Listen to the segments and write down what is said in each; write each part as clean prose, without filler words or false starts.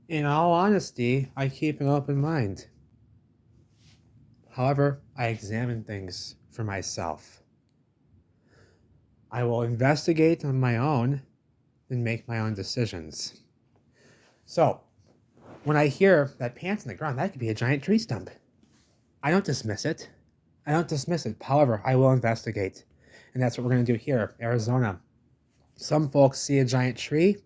In all honesty, I keep an open mind. However, I examine things for myself. I will investigate on my own and make my own decisions. So, when I hear that pants in the ground, that could be a giant tree stump. I don't dismiss it. I don't dismiss it. However, I will investigate. And that's what we're going to do here, Arizona. Some folks see a giant tree,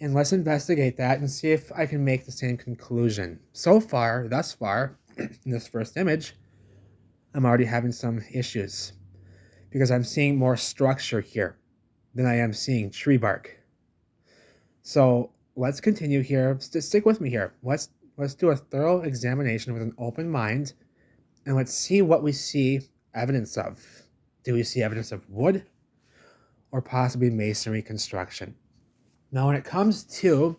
and let's investigate that and see if I can make the same conclusion. So far, thus far, in this first image, I'm already having some issues because I'm seeing more structure here than I am seeing tree bark. So let's continue here. Stick with me here. Let's do a thorough examination with an open mind, and let's see what we see evidence of. Do we see evidence of wood or possibly masonry construction? Now, when it comes to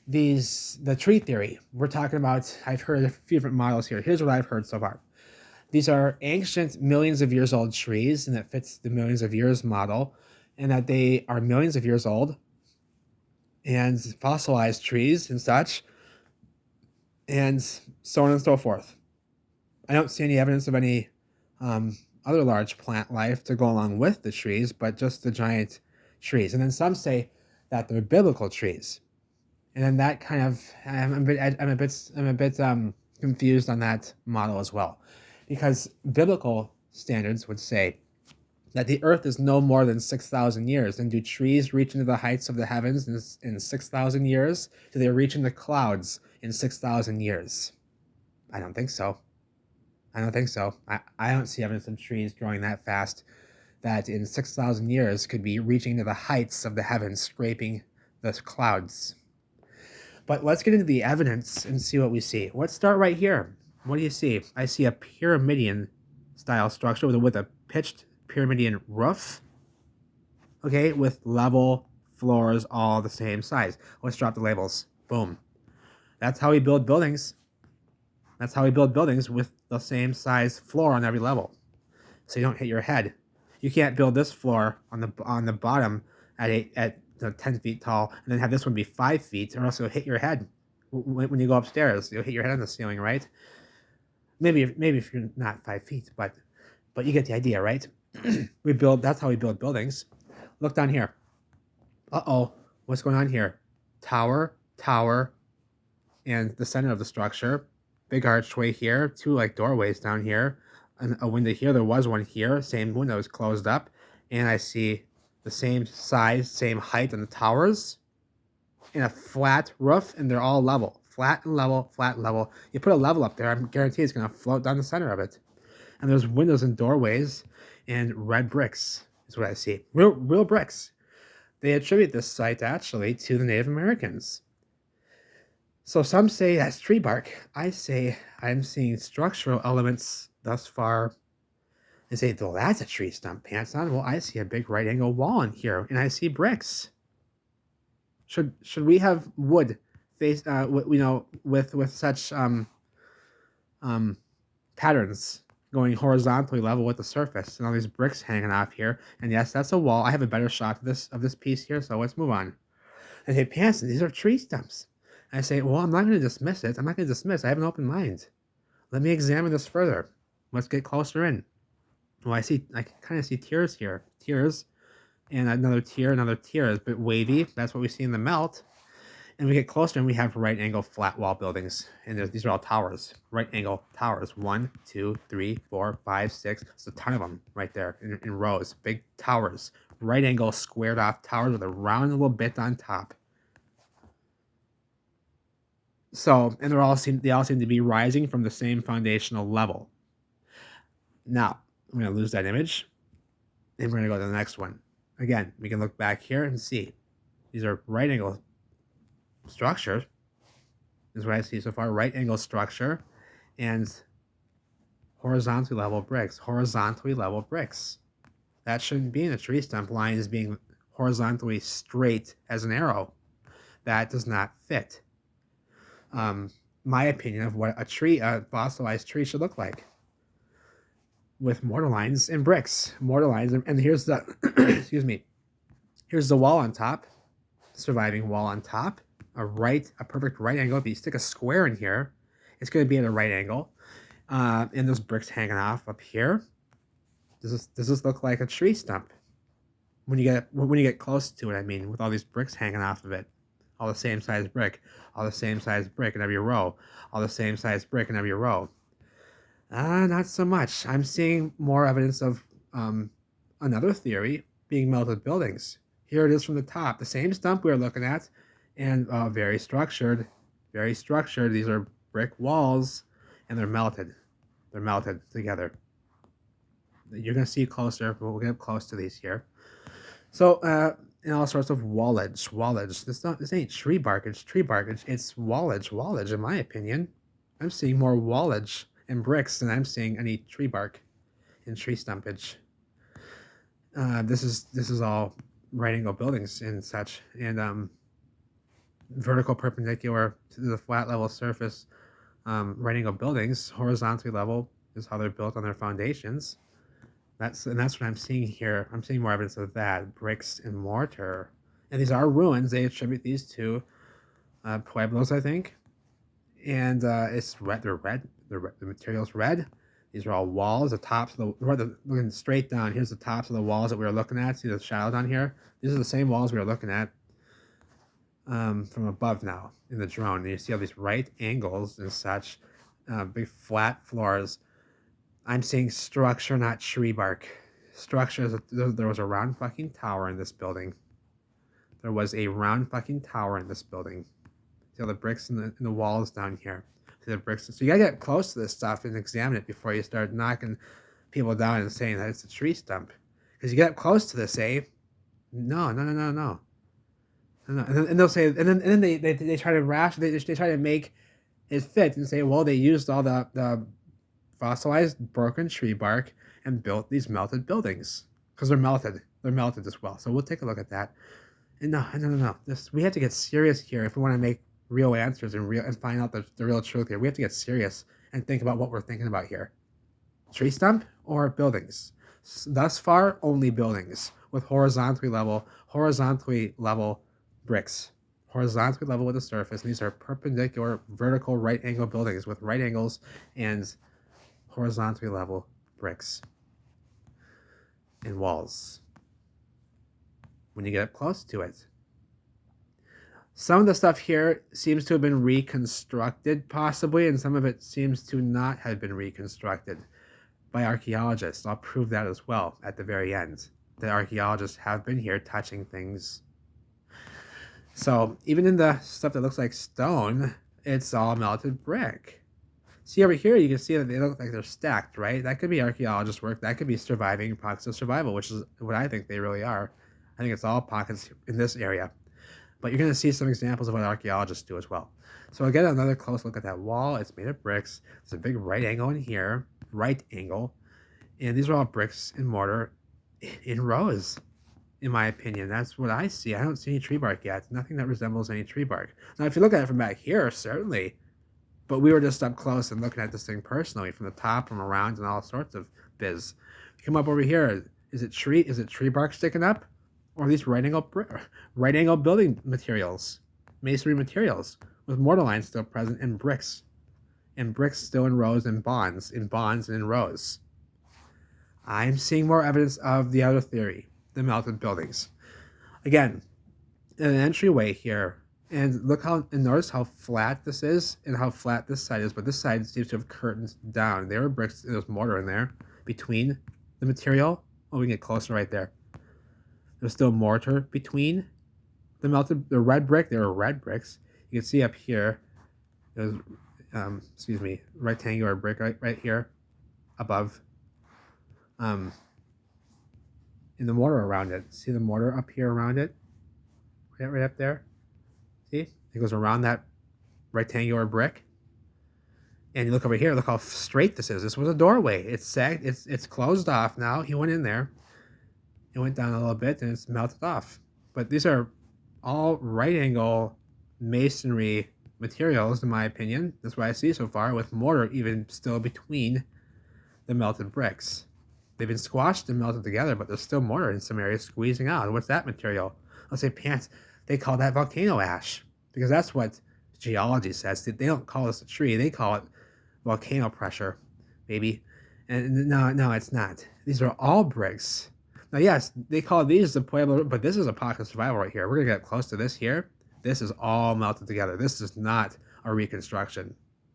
the tree theory, we're talking about, I've heard a few different models here. Here's what I've heard so far. These are ancient, millions of years old trees, and that fits the millions of years model, and that they are millions of years old, and fossilized trees and such, and so on and so forth. I don't see any evidence of any other large plant life to go along with the trees, but just the giant trees. And then some say that they're biblical trees, and then that kind of I'm a bit confused on that model as well, because biblical standards would say that the earth is no more than 6,000 years. And do trees reach into the heights of the heavens in 6,000 years? Do they reach into clouds in 6,000 years? I don't think so. I don't think so. I don't see evidence of trees growing that fast that in 6,000 years could be reaching to the heights of the heavens, scraping the clouds. But let's get into the evidence and see what we see. Let's start right here. What do you see? I see a Pyramidion style structure with a pitched Pyramidion roof, okay, with level floors all the same size. Let's drop the labels. Boom. That's how we build buildings. That's how we build buildings with the same size floor on every level, so you don't hit your head. You can't build this floor on the bottom at 10 feet tall and then have this one be 5 feet, or else you'll hit your head when you go upstairs. You'll hit your head on the ceiling, right? Maybe if you're not 5 feet, but you get the idea, right? That's how we build buildings. Look down here. Uh-oh, what's going on here? Tower, and the center of the structure. Big archway here, two like doorways down here, and a window here. There was one here. Same window is closed up, and I see the same size, same height on the towers, and a flat roof, and they're all level, flat and level, flat and level. You put a level up there, I'm guaranteed it's gonna float down the center of it. And there's windows and doorways, and red bricks is what I see. Real bricks. They attribute this site actually to the Native Americans. So some say that's tree bark. I say I'm seeing structural elements thus far. They say, well, that's a tree stump, pants on. Well, I see a big right angle wall in here, and I see bricks. Should we have wood face, with such patterns going horizontally level with the surface, and all these bricks hanging off here? And yes, that's a wall. I have a better shot of this piece here, so let's move on. I say, pants, these are tree stumps. I say, well, I'm not going to dismiss it. I'm not going to dismiss. I have an open mind. Let me examine this further. Let's get closer in. Well, I kind of see tiers here. Tiers, and another tier, is a bit wavy. That's what we see in the melt. And we get closer and we have right angle flat wall buildings. And these are all towers. Right angle towers. 1, 2, 3, 4, 5, 6. There's a ton of them right there in rows. Big towers. Right angle squared off towers with a round little bit on top. So, and they all seem to be rising from the same foundational level. Now, I'm going to lose that image, and we're going to go to the next one. Again, we can look back here and see these are right angle structures. This is what I see so far: right angle structure and horizontally level bricks. Horizontally level bricks. That shouldn't be in a tree stump. Line is being horizontally straight as an arrow. That does not fit. My opinion of what a fossilized tree should look like, with mortar lines and bricks. Mortar lines, and here's the excuse me. Here's the wall on top, surviving wall on top, a perfect right angle. If you stick a square in here, it's going to be at a right angle. And those bricks hanging off up here. Does this look like a tree stump? When you get close to it, I mean, with all these bricks hanging off of it, all the same size brick, all the same size brick in every row, all the same size brick in every row. Not so much. I'm seeing more evidence of another theory, being melted buildings. Here it is from the top, the same stump we were looking at, and very structured, very structured. These are brick walls, and they're melted. They're melted together. You're gonna see closer, but we'll get close to these here. So, and all sorts of wallage. This ain't tree bark. It's tree bark. It's wallage. In my opinion, I'm seeing more wallage and bricks than I'm seeing any tree bark and tree stumpage. This is all right angle buildings and such, and vertical perpendicular to the flat level surface. Right angle buildings horizontally level is how they're built on their foundations. That's what I'm seeing here. I'm seeing more evidence of that, bricks and mortar, and these are ruins. They attribute these to pueblos, I think, and it's red. They're red. The material's red. These are all walls. The tops of looking straight down. Here's the tops of the walls that we were looking at. See the shadow down here? These are the same walls we were looking at from above now in the drone. And you see all these right angles and such, big flat floors. I'm seeing structure, not tree bark. Structure. There was a round fucking tower in this building. There was a round fucking tower in this building. See all the bricks in the walls down here. See the bricks. So you gotta get close to this stuff and examine it before you start knocking people down and saying that it's a tree stump. Because you get up close to this, eh? No. And they'll say, and then they try to they try to make it fit and say, well, they used all the fossilized broken tree bark and built these melted buildings because they're melted. They're melted as well. So we'll take a look at that. And no. We have to get serious here if we want to make real answers and find out the real truth here. We have to get serious and think about what we're thinking about here. Tree stump or buildings? Thus far, only buildings with horizontally level bricks. Horizontally level with the surface. And these are perpendicular, vertical, right angle buildings with right angles and horizontally level bricks and walls when you get up close to it. Some of the stuff here seems to have been reconstructed possibly, and some of it seems to not have been reconstructed by archaeologists. I'll prove that as well at the very end. The archaeologists have been here touching things. So even in the stuff that looks like stone, it's all melted brick. See over here, you can see that they look like they're stacked, right? That could be archaeologist work. That could be surviving pockets of survival, which is what I think they really are. I think it's all pockets in this area. But you're going to see some examples of what archaeologists do as well. So I'll get another close look at that wall. It's made of bricks. There's a big right angle in here. Right angle. And these are all bricks and mortar in rows, in my opinion. That's what I see. I don't see any tree bark yet. Nothing that resembles any tree bark. Now, if you look at it from back here, certainly. But we were just up close and looking at this thing personally, from the top, from around, and all sorts of biz. You come up over here. Is it tree bark sticking up? Or these right angle building materials, masonry materials, with mortar lines still present, and bricks still in rows, and bonds and in rows. I'm seeing more evidence of the other theory, the melted buildings. Again, an entryway here, and notice how flat this is and how flat this side is, but this side seems to have curtains down. There were bricks, and there's mortar in there between the material. Oh, we can get closer right there. There's still mortar between the red brick. There are red bricks. You can see up here, there's, rectangular brick right here above. In the mortar around it. See the mortar up here around it? Right up there. See? It goes around that rectangular brick. And you look over here, look how straight this is. This was a doorway. It's sagged, it's closed off now. He went in there. It went down a little bit and it's melted off. But these are all right angle masonry materials, in my opinion. That's what I see so far, with mortar even still between the melted bricks. They've been squashed and melted together, but there's still mortar in some areas squeezing out. What's that material? Let's say pants. They call that volcano ash. because that's what geology says. They don't call this a tree. They call it volcano pressure, maybe. And no, it's not. These are all bricks. Now, yes, they call these the Pueblo, but this is a pocket of survival right here. We're gonna get close to this here. This is all melted together. This is not a reconstruction.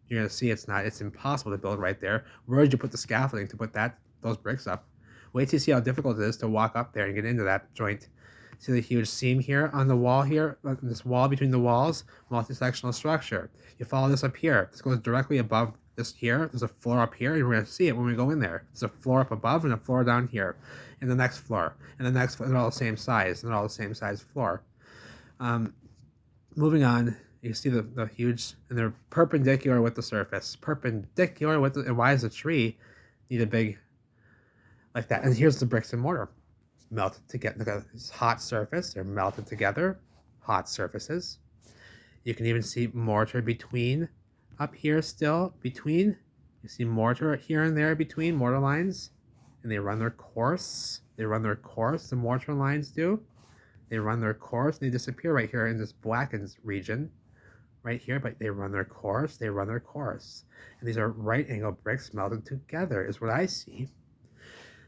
You're gonna see it's not. It's impossible to build right there. Where did you put the scaffolding to put those bricks up? Wait till you see how difficult it is to walk up there and get into that joint. See the huge seam here on the wall here, this wall between the walls, multi-sectional structure. You follow this up here. This goes directly above this here. There's a floor up here, and we're going to see it when we go in there. There's a floor up above and a floor down here, and the next floor, and the next floor. They're all the same size. They're all the same size floor. Moving on, you see the huge, and they're perpendicular with the surface. Perpendicular with the, and why does a tree need a big, like that? And here's the bricks and mortar. Melted together. Look at this hot surface. They're melted together. Hot surfaces. You can even see mortar between up here still. Between. You see mortar here and there between mortar lines. And they run their course. They run their course. The mortar lines do. They run their course. And they disappear right here in this blackened region. Right here. But they run their course. They run their course. And these are right angle bricks melted together is what I see.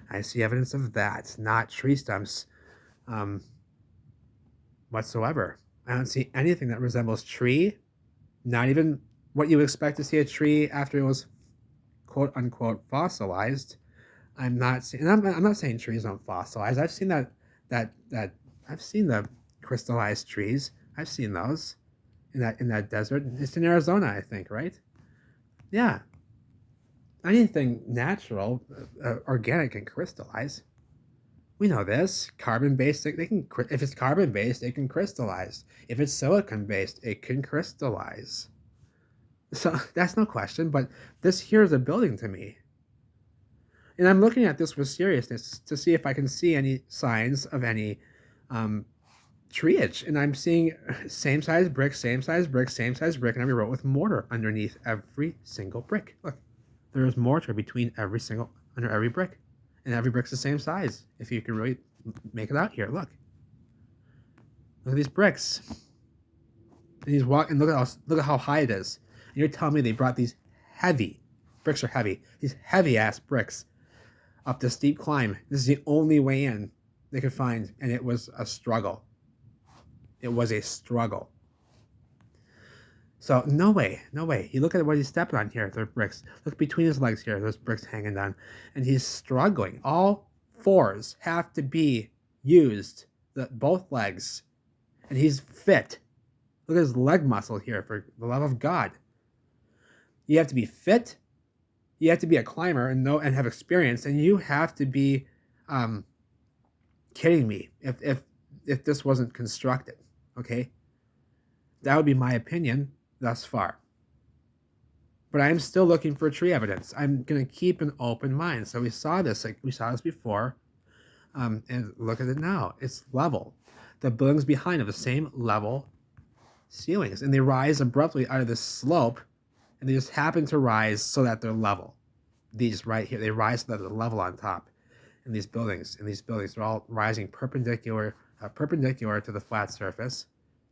I see evidence of that, not tree stumps whatsoever. I don't see anything that resembles tree, not even what you would expect to see a tree after it was quote unquote fossilized. I'm not saying, and I'm not saying trees don't fossilize. I've seen I've seen the crystallized trees. I've seen those in that desert. It's in Arizona, I think, right? Yeah. Anything natural, organic can crystallize. We know this. Carbon-based, they can. If it's carbon-based, it can crystallize. If it's silicon-based, it can crystallize. So that's no question. But this here is a building to me, and I'm looking at this with seriousness to see if I can see any signs of any treeage. And I'm seeing same size brick, same size brick, same size brick, and I wrote with mortar underneath every single brick. Look. There's mortar between under every brick, and every brick's the same size. If you can really make it out here, look at these bricks, and look at how high it is. And you're telling me they brought these heavy bricks are heavy, these heavy ass bricks up this steep climb. This is the only way in they could find, and it was a struggle. It was a struggle. So no way. You look at what he's stepping on here. They're bricks. Look between his legs here. There's bricks hanging down, and he's struggling. All fours have to be used. Both legs, and he's fit. Look at his leg muscle here. For the love of God, you have to be fit. You have to be a climber and have experience, and you have to be kidding me if this wasn't constructed. Okay, that would be my opinion thus far. But I'm still looking for tree evidence. I'm going to keep an open mind. So we saw this before, and look at it now. It's level. The buildings behind have the same level ceilings, and they rise abruptly out of this slope, and they just happen to rise so that they're level. These right here, they rise so that they're level on top. And these buildings, they're all rising perpendicular to the flat surface,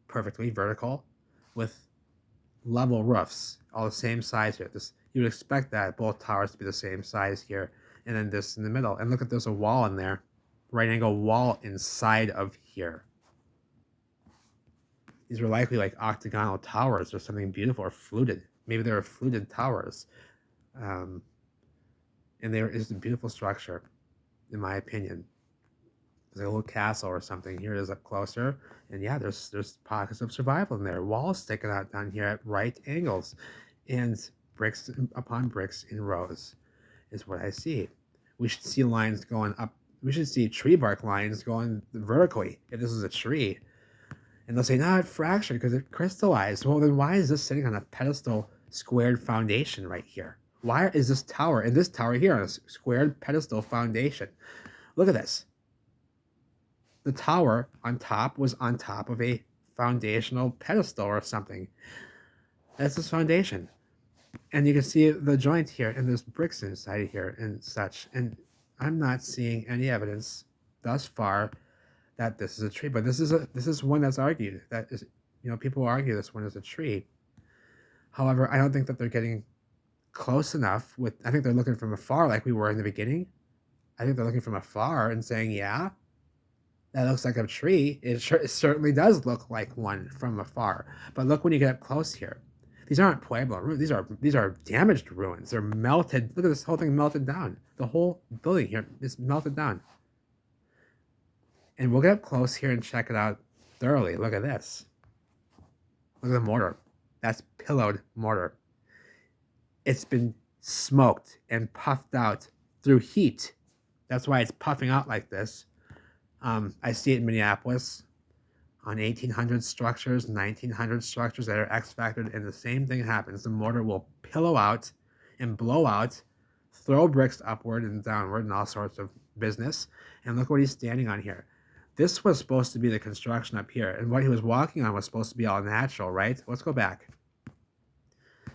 perfectly vertical, with level roofs, all the same size here. You would expect that both towers to be the same size here, and then this in the middle. And look at, there's a wall in there, right angle wall inside of here. These were likely like octagonal towers or something beautiful, or fluted. Maybe they were fluted towers. And it's a beautiful structure, in my opinion. There's a little castle or something. Here it is up closer. And yeah, there's pockets of survival in there. Walls sticking out down here at right angles. And bricks upon bricks in rows is what I see. We should see lines going up. We should see tree bark lines going vertically if this is a tree. And they'll say, no, it fractured because it crystallized. Well, then why is this sitting on a pedestal squared foundation right here? Why is this tower and this tower here on a squared pedestal foundation? Look at this. The tower on top was on top of a foundational pedestal or something. That's this foundation. And you can see the joint here, and there's bricks inside here and such. And I'm not seeing any evidence thus far that this is a tree, but this is one that's argued that You know, people argue this one is a tree. However, I don't think that they're getting close enough with, I think they're looking from afar like we were in the beginning. I think they're looking from afar and saying, yeah, that looks like a tree. It certainly does look like one from afar. But look when you get up close here. These aren't Pueblo ruins. These are damaged ruins. They're melted. Look at this whole thing melted down. The whole building here is melted down. And we'll get up close here and check it out thoroughly. Look at this. Look at the mortar. That's pillowed mortar. It's been smoked and puffed out through heat. That's why it's puffing out like this. I see it in Minneapolis on 1800 structures, 1900 structures that are X-factored, and the same thing happens. The mortar will pillow out and blow out, throw bricks upward and downward and all sorts of business. And look what he's standing on here. This was supposed to be the construction up here, and what he was walking on was supposed to be all natural, right? Let's go back.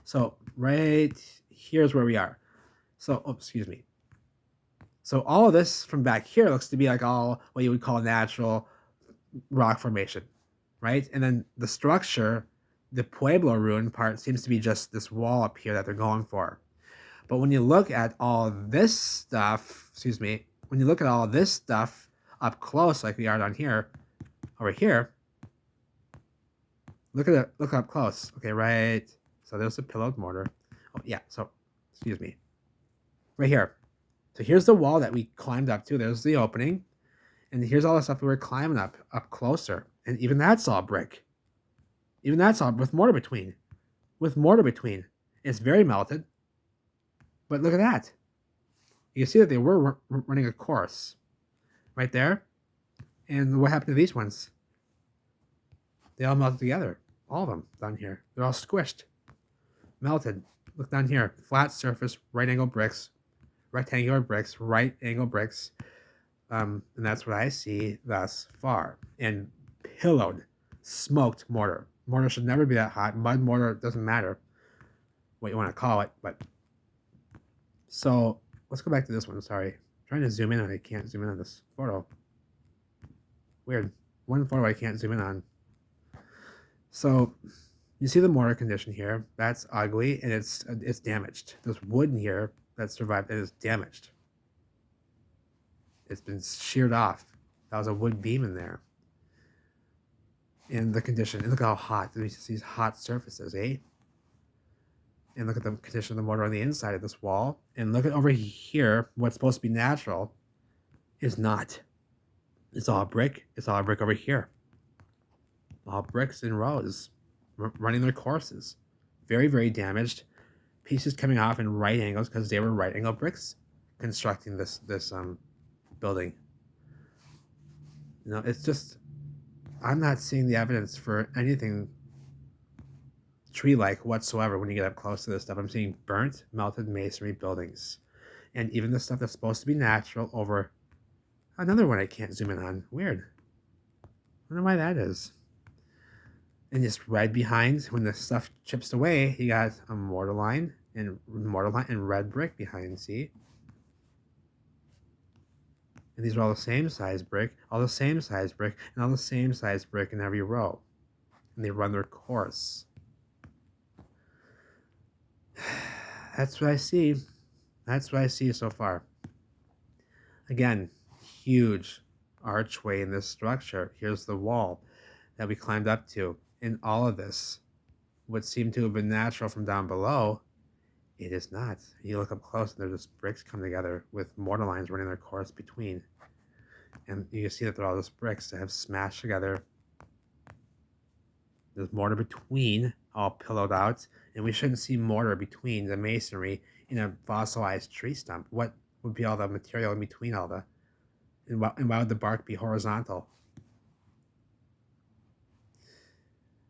So right here's where we are. So, oh, excuse me. So all of this from back here looks to be like all what you would call natural rock formation, right? And then the structure, the Pueblo ruin part, seems to be just this wall up here that they're going for. But when you look at all this stuff, when you look at all this stuff up close like we are down here, over here, look at it, look up close. Okay, right. So there's the pillowed mortar. Oh yeah, so, excuse me. Right here. So here's the wall that we climbed up to. There's the opening. And here's all the stuff we were climbing up closer. And even that's all brick. Even that's all with mortar between. With mortar between. It's very melted. But look at that. You can see that they were running a course. Right there. And what happened to these ones? They all melted together. All of them down here. They're all squished. Melted. Look down here. Flat surface, right angle bricks. Rectangular bricks, right angle bricks. And that's what I see thus far. And pillowed, smoked mortar. Mortar should never be that hot. Mud mortar, doesn't matter what you want to call it. But so let's go back to this one. Sorry. I'm trying to zoom in and I can't zoom in on this photo. Weird. One photo I can't zoom in on. So you see the mortar condition here. That's ugly and it's damaged. There's wood in here that survived and is damaged. It's been sheared off. That was a wood beam in there. And the condition, and look how hot, these hot surfaces, eh? And look at the condition of the mortar on the inside of this wall. And look at over here, what's supposed to be natural is not. It's all brick. It's all brick over here. All bricks in rows, running their courses. Very, very damaged. Pieces coming off in right angles because they were right angle bricks constructing this building. You know, it's just, I'm not seeing the evidence for anything tree-like whatsoever when you get up close to this stuff. I'm seeing burnt, melted masonry buildings. And even the stuff that's supposed to be natural over another one I can't zoom in on. Weird. I wonder why that is. And just right behind, when the stuff chips away, you got a mortar line and red brick behind, see? And these are all the same size brick, all the same size brick, and all the same size brick in every row. And they run their course. That's what I see. That's what I see so far. Again, huge archway in this structure. Here's the wall that we climbed up to. And all of this would seem to have been natural from down below. It is not. You look up close and there's just bricks come together with mortar lines running their course between. And you can see that they're all just bricks that have smashed together. There's mortar between, all pillowed out. And we shouldn't see mortar between the masonry in a fossilized tree stump. What would be all the material in between all the... And why would the bark be horizontal?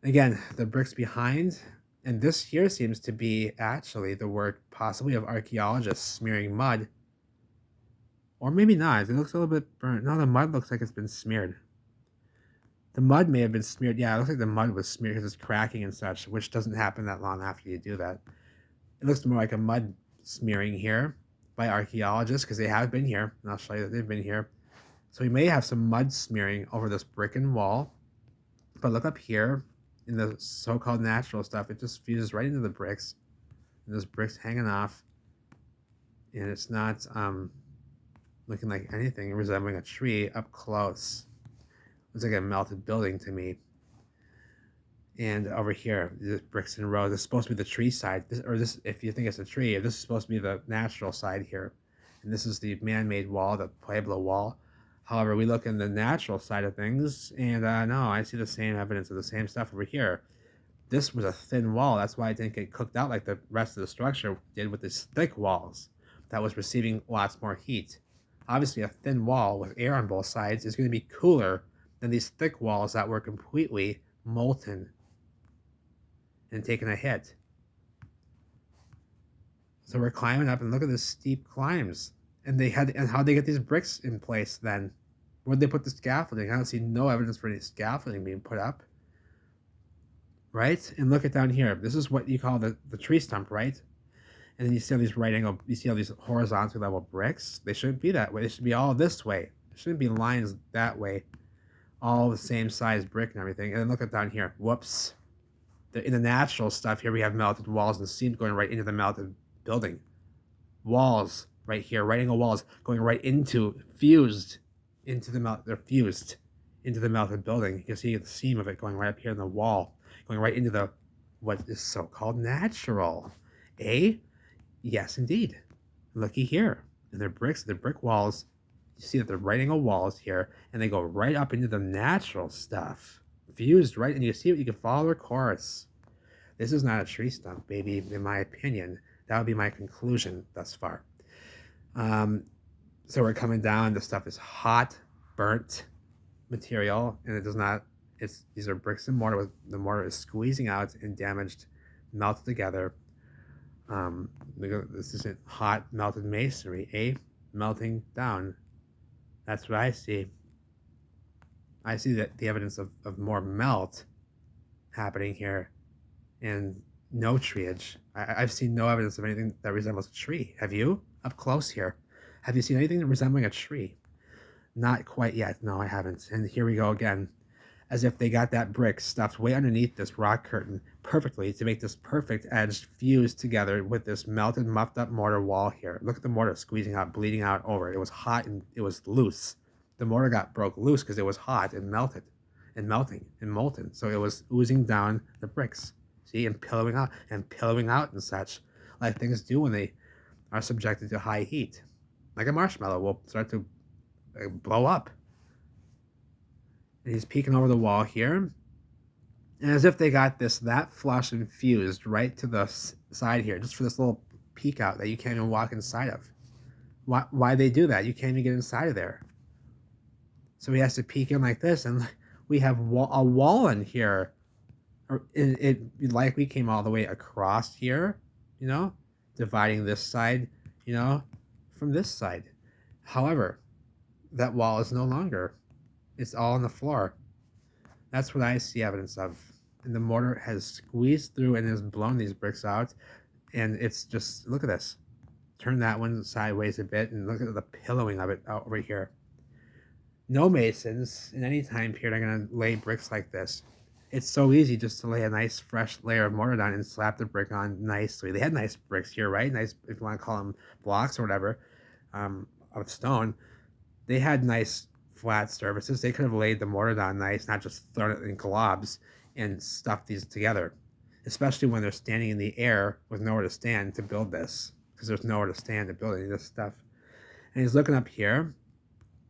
Again, the bricks behind, and this here seems to be actually the work possibly of archaeologists smearing mud. Or maybe not. It looks a little bit burnt. No, the mud looks like it's been smeared. The mud may have been smeared. Yeah, it looks like the mud was smeared because it's cracking and such, which doesn't happen that long after you do that. It looks more like a mud smearing here by archaeologists because they have been here. And I'll show you that they've been here. So we may have some mud smearing over this brick and wall. But look up here. in the so-called natural stuff, it just fuses right into the bricks, and those bricks hanging off, and it's not looking like anything resembling a tree up close. It's like a melted building to me. And over here, the bricks and rows. This is supposed to be the tree side, this. If you think it's a tree, this is supposed to be the natural side here, and this is the man-made wall, the Pueblo wall. However, we look in the natural side of things, and no, I see the same evidence of the same stuff over here. This was a thin wall. That's why it didn't get cooked out like the rest of the structure did with these thick walls that was receiving lots more heat. Obviously, a thin wall with air on both sides is going to be cooler than these thick walls that were completely molten and taking a hit. So we're climbing up, and look at the steep climbs. And how'd they get these bricks in place then? Where'd they put the scaffolding? I don't see no evidence for any scaffolding being put up. Right? And look at down here. This is what you call the tree stump, right? And then you see all these right angle, you see all these horizontal level bricks. They shouldn't be that way. They should be all this way. There shouldn't be lines that way. All the same size brick and everything. And then look at down here. Whoops. In the natural stuff here, we have melted walls and seams going right into the melted building. Walls right here, right angle walls going right into, fused into the they're fused into the melted building. You can see the seam of it going right up here in the wall, going right into the what is so-called natural. Eh? Yes, indeed. Looky here. And they're bricks, they're brick walls. You see that they're right angle walls here, and they go right up into the natural stuff. Fused right, and you see what you can follow their course. This is not a tree stump, baby, in my opinion. That would be my conclusion thus far. So we're coming down. The stuff is hot, burnt material, and it does not. These are bricks and mortar. The mortar is squeezing out and damaged, melted together. This isn't hot melted masonry, melting down. That's what I see. I see that the evidence of more melt happening here, and no treeage. I've seen no evidence of anything that resembles a tree. Have you? Up close here. Have you seen anything resembling a tree? Not quite yet. No, I haven't. And here we go again. As if they got that brick stuffed way underneath this rock curtain perfectly to make this perfect edge fused together with this melted, muffed up mortar wall here. Look at the mortar squeezing out, bleeding out over it. It was hot and it was loose. The mortar broke loose because it was hot and melted and melting and molten. So it was oozing down the bricks. See, and pillowing out and such, like things do when they are subjected to high heat. Like a marshmallow will start to blow up. And he's peeking over the wall here. And as if they got that flush and fused right to the side here, just for this little peek out that you can't even walk inside of. Why they do that? You can't even get inside of there. So he has to peek in like this, and we have a wall in here. It likely came all the way across here, dividing this side, from this side. However, that wall is no longer. It's all on the floor. That's what I see evidence of. And the mortar has squeezed through and has blown these bricks out. And it's just, look at this. Turn that one sideways a bit and look at the pillowing of it out over here. No masons in any time period are going to lay bricks like this. It's so easy just to lay a nice fresh layer of mortar down and slap the brick on nicely. They had nice bricks here, right? Nice, if you want to call them blocks or whatever, of stone. They had nice flat surfaces. They could have laid the mortar down nice, not just thrown it in globs and stuffed these together, especially when they're standing in the air with nowhere to stand to build this, because there's nowhere to stand to build any of this stuff. And he's looking up here,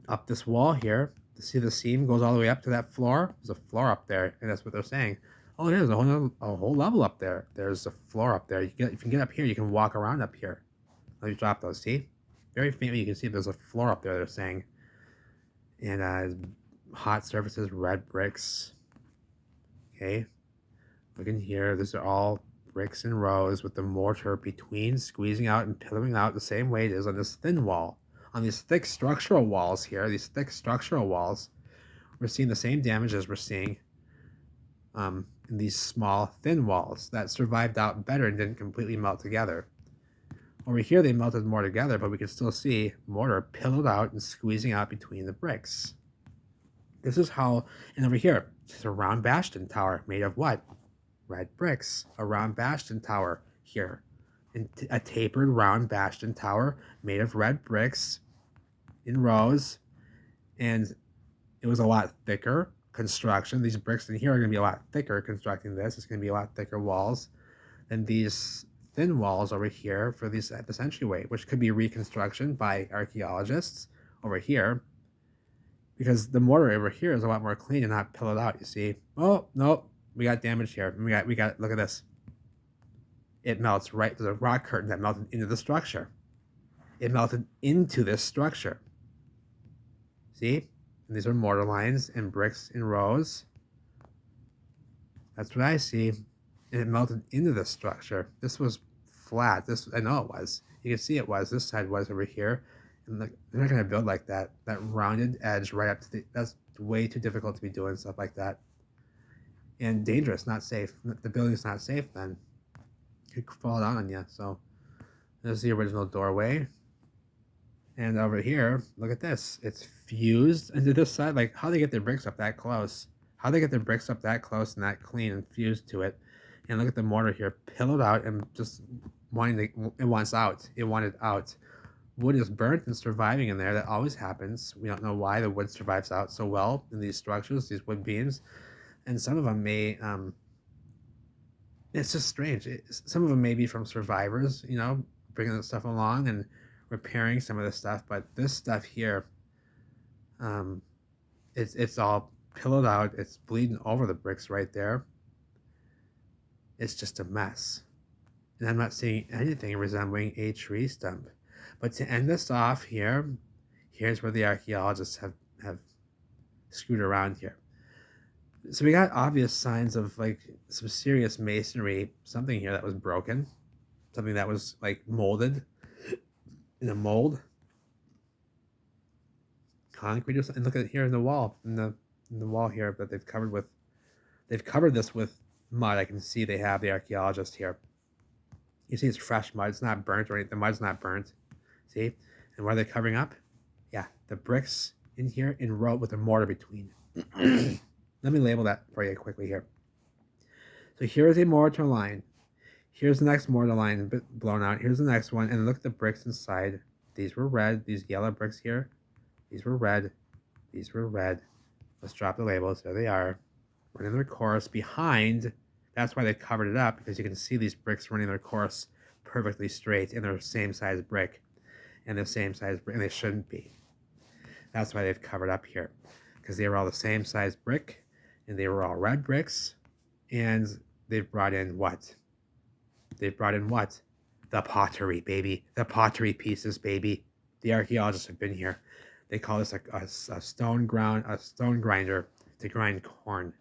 up this wall here, to see the seam goes all the way up to that floor. There's a floor up there, and that's what they're saying. Oh, there's a whole level up there. There's a floor up there. If you can get up here, you can walk around up here. Let me drop those, see? Very faintly, you can see there's a floor up there, they're saying. And hot surfaces, red bricks. Okay, look in here. These are all bricks in rows with the mortar between squeezing out and pillowing out the same way it is on this thin wall. On these thick structural walls here, we're seeing the same damage as we're seeing in these small thin walls that survived out better and didn't completely melt together. Over here, they melted more together, but we can still see mortar pillowed out and squeezing out between the bricks. This is how, and over here, it's a round bastion tower made of what? Red bricks. A round bastion tower here. And a tapered round bastion tower made of red bricks in rows. And it was a lot thicker construction. These bricks in here are going to be a lot thicker constructing this. It's going to be a lot thicker walls than these thin walls over here for this entryway, which could be reconstruction by archaeologists over here, because the mortar over here is a lot more clean and not pillowed out. You see? Oh no, we got damage here. We got. Look at this. It melts right. There's a rock curtain that melted into the structure. It melted into this structure. See? And these are mortar lines and bricks in rows. That's what I see. And it melted into the structure. This was flat. I know it was. You can see it was. This side was over here. And look, they're not going to build like that. That rounded edge right up to that's way too difficult to be doing stuff like that. And dangerous, not safe. The building's not safe then. It could fall down on you. So there's the original doorway. And over here, look at this. It's fused into this side. Like, how they get their bricks up that close? How they get their bricks up that close and that clean and fused to it? And look at the mortar here, pillowed out and just it wants out. It wanted out. Wood is burnt and surviving in there. That always happens. We don't know why the wood survives out so well in these structures, these wood beams. And some of them may, it's just strange. Some of them may be from survivors, bringing the stuff along and repairing some of the stuff. But this stuff here, it's all pillowed out. It's bleeding over the bricks right there. It's just a mess. And I'm not seeing anything resembling a tree stump. But to end this off here, here's where the archaeologists have screwed around here. So we got obvious signs of like some serious masonry, something here that was broken, something that was like molded in a mold, concrete or something. And look at it here in the wall, in the wall here that they've covered this with mud. I can see they have the archaeologist here. You see it's fresh mud. It's not burnt or anything. The mud's not burnt. See? And what are they covering up? Yeah, the bricks in here in row with a mortar between. Let me label that for you quickly here. So here's a mortar line. Here's the next mortar line blown out. Here's the next one. And look at the bricks inside. These were red. These yellow bricks here. These were red. These were red. Let's drop the labels. There they are. Running their course behind. That's why they covered it up, because you can see these bricks running their course perfectly straight, and they're the same size brick. And the same size brick. And they shouldn't be. That's why they've covered up here. Because they were all the same size brick. And they were all red bricks. And they've brought in what? They've brought in what? The pottery, baby. The pottery pieces, baby. The archaeologists have been here. They call this a stone grinder to grind corn.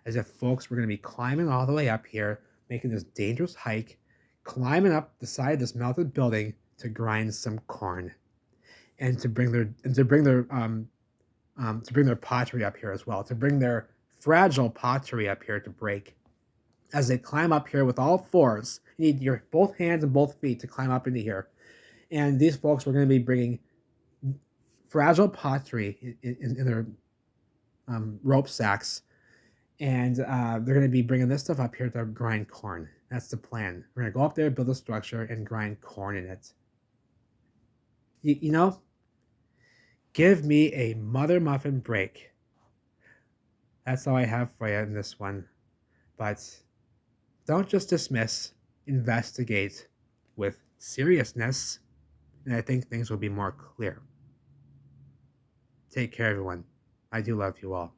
As if folks were going to be climbing all the way up here, making this dangerous hike, climbing up the side of this melted building to grind some corn, and to bring their pottery up here as well, to bring their fragile pottery up here to break. As they climb up here with all fours, you need your both hands and both feet to climb up into here. And these folks were going to be bringing fragile pottery in their rope sacks, and they're going to be bringing this stuff up here to grind corn. That's the plan. We're going to go up there, build a structure, and grind corn in it. Give me a mother muffin break. That's all I have for you in this one. But don't just dismiss, investigate with seriousness, and I think things will be more clear. Take care, everyone. I do love you all.